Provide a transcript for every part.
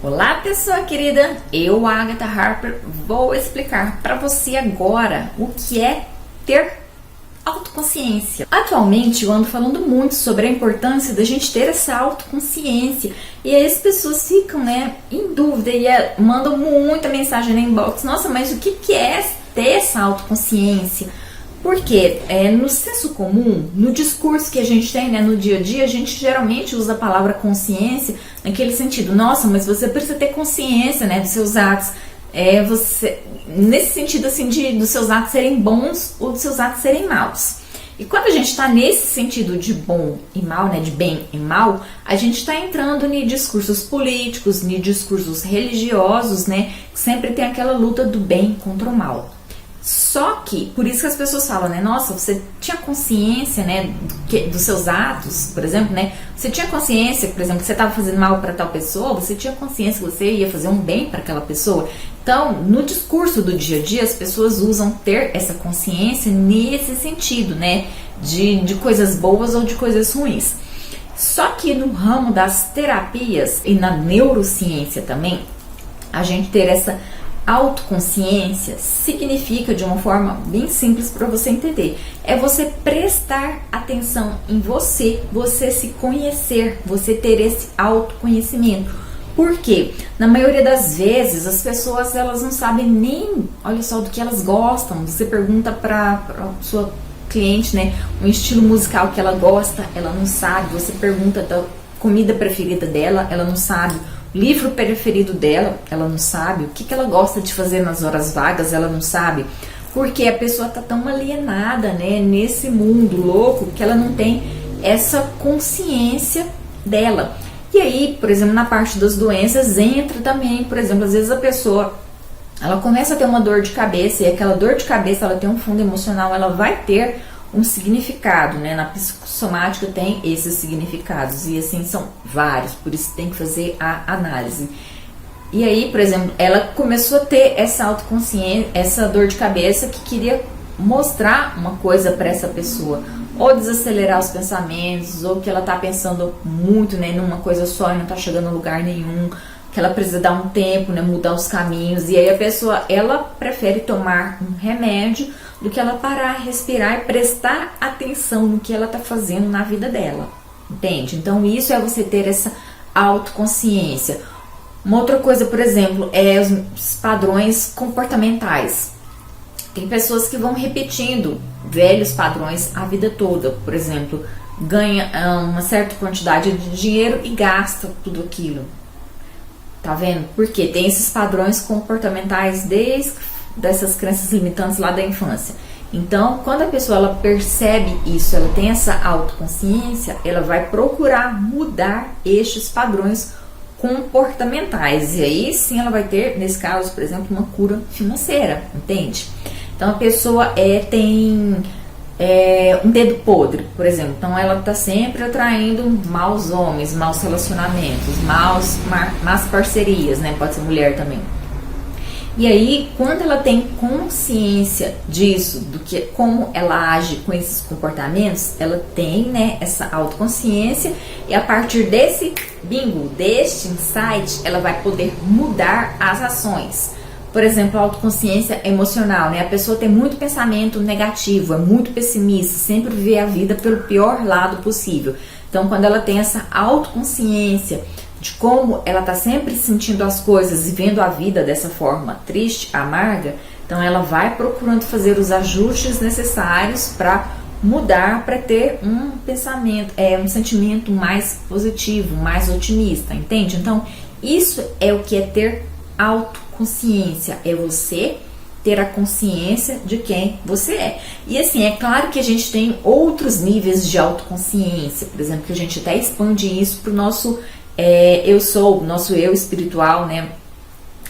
Olá, pessoa querida, eu, Agatha Harper, vou explicar para você agora o que é ter autoconsciência. Atualmente eu ando falando muito sobre a importância da gente ter essa autoconsciência e aí as pessoas ficam, em dúvida e mandam muita mensagem no inbox. Nossa, mas o que é ter essa autoconsciência? Porque no senso comum, no discurso que a gente tem, no dia a dia, a gente geralmente usa a palavra consciência naquele sentido. Nossa, mas você precisa ter consciência, dos seus atos. Nesse sentido assim dos seus atos serem bons ou dos seus atos serem maus. E quando a gente está nesse sentido de bom e mal, de bem e mal, a gente está entrando em discursos políticos, em discursos religiosos, que sempre tem aquela luta do bem contra o mal. Só que, por isso que as pessoas falam, nossa, você tinha consciência, dos seus atos, por exemplo, você tinha consciência, por exemplo, que você estava fazendo mal para tal pessoa, você tinha consciência que você ia fazer um bem para aquela pessoa. Então, no discurso do dia a dia, as pessoas usam ter essa consciência nesse sentido, de coisas boas ou de coisas ruins. Só que no ramo das terapias e na neurociência também, a gente ter essa autoconsciência significa, de uma forma bem simples para você entender, é você prestar atenção em você, você se conhecer, você ter esse autoconhecimento. Por quê? Na maioria das vezes as pessoas elas não sabem nem, olha só, do que elas gostam. Você pergunta para sua cliente, um estilo musical que ela gosta, ela não sabe. Você pergunta da comida preferida dela, ela não sabe. Livro preferido dela, ela não sabe. O que ela gosta de fazer nas horas vagas, ela não sabe. Porque a pessoa está tão alienada, nesse mundo louco, que ela não tem essa consciência dela. E aí, por exemplo, na parte das doenças, entra também, por exemplo, às vezes a pessoa, ela começa a ter uma dor de cabeça, e aquela dor de cabeça, ela tem um fundo emocional, ela vai ter um significado, na psicossomática tem esses significados, e assim são vários, por isso tem que fazer a análise. E aí, por exemplo, ela começou a ter essa autoconsciência, essa dor de cabeça que queria mostrar uma coisa para essa pessoa, ou desacelerar os pensamentos, ou que ela tá pensando muito, numa coisa só e não tá chegando a lugar nenhum, que ela precisa dar um tempo, mudar os caminhos, e aí a pessoa, ela prefere tomar um remédio do que ela parar, respirar e prestar atenção no que ela tá fazendo na vida dela, entende? Então isso é você ter essa autoconsciência. Uma outra coisa, por exemplo, é os padrões comportamentais. Tem pessoas que vão repetindo velhos padrões a vida toda, por exemplo, ganha uma certa quantidade de dinheiro e gasta tudo aquilo. Tá vendo? Porque tem esses padrões comportamentais desde dessas crenças limitantes lá da infância. Então, quando a pessoa ela percebe isso, ela tem essa autoconsciência, ela vai procurar mudar estes padrões comportamentais. E aí sim ela vai ter, nesse caso, por exemplo, uma cura financeira, entende? Então a pessoa tem um dedo podre, por exemplo. Então ela está sempre atraindo maus homens, maus relacionamentos, más parcerias, Pode ser mulher também. E aí, quando ela tem consciência disso, como ela age com esses comportamentos, ela tem, essa autoconsciência, e a partir desse deste insight, ela vai poder mudar as ações. Por exemplo, a autoconsciência emocional, A pessoa tem muito pensamento negativo, é muito pessimista, sempre vê a vida pelo pior lado possível. Então, quando ela tem essa autoconsciência de como ela está sempre sentindo as coisas e vendo a vida dessa forma triste, amarga, então ela vai procurando fazer os ajustes necessários para mudar, para ter um pensamento, um sentimento mais positivo, mais otimista, entende? Então, isso é o que é ter autoconsciência, é você ter a consciência de quem você é. E assim, é claro que a gente tem outros níveis de autoconsciência, por exemplo, que a gente até expande isso para o nosso nosso eu espiritual,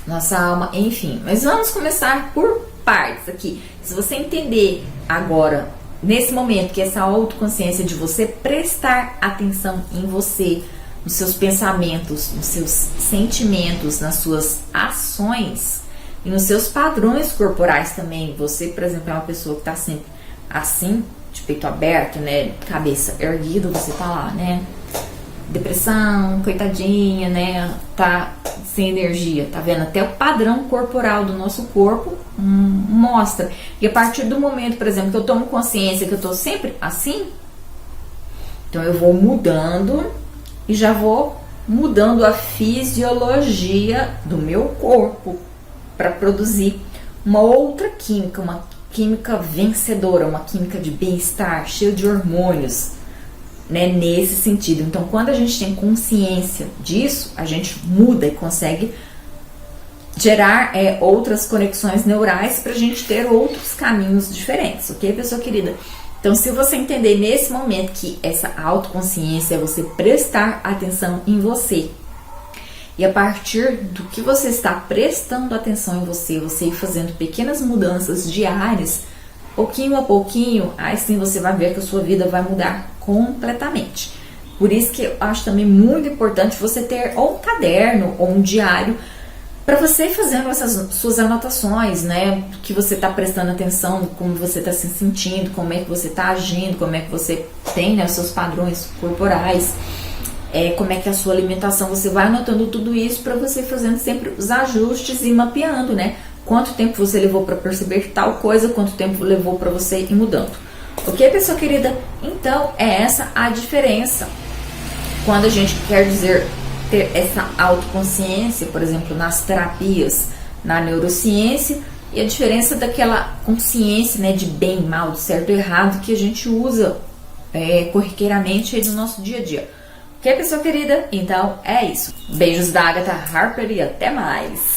nossa alma, enfim. Mas vamos começar por partes aqui. Se você entender agora, nesse momento, que essa autoconsciência de você prestar atenção em você, nos seus pensamentos, nos seus sentimentos, nas suas ações e nos seus padrões corporais também. Você, por exemplo, é uma pessoa que está sempre assim, de peito aberto, cabeça erguida, você tá lá, depressão, coitadinha, né? Tá sem energia, tá vendo? Até o padrão corporal do nosso corpo mostra. E a partir do momento, por exemplo, que eu tomo consciência que eu tô sempre assim, então eu vou mudando e já vou mudando a fisiologia do meu corpo para produzir uma outra química, uma química vencedora, uma química de bem-estar, cheia de hormônios, né, nesse sentido. Então, quando a gente tem consciência disso, a gente muda e consegue gerar outras conexões neurais para a gente ter outros caminhos diferentes, ok, pessoa querida? Então, se você entender nesse momento que essa autoconsciência é você prestar atenção em você, e a partir do que você está prestando atenção em você, você ir fazendo pequenas mudanças diárias, pouquinho a pouquinho, aí sim você vai ver que a sua vida vai mudar completamente. Por isso que eu acho também muito importante você ter ou um caderno ou um diário para você ir fazendo essas suas anotações, né? Que você está prestando atenção, como você está se sentindo, como é que você está agindo, como é que você tem, né, os seus padrões corporais. Como é que é a sua alimentação, você vai anotando tudo isso para você fazendo sempre os ajustes e mapeando, né? Quanto tempo você levou para perceber tal coisa, quanto tempo levou para você ir mudando. Ok, pessoa querida? Então, é essa a diferença. Quando a gente quer dizer ter essa autoconsciência, por exemplo, nas terapias, na neurociência, e a diferença daquela consciência, né, de bem, mal, de certo e errado, que a gente usa corriqueiramente aí no nosso dia a dia. Ok, pessoa querida? Então é isso. Beijos da Agatha Harper e até mais!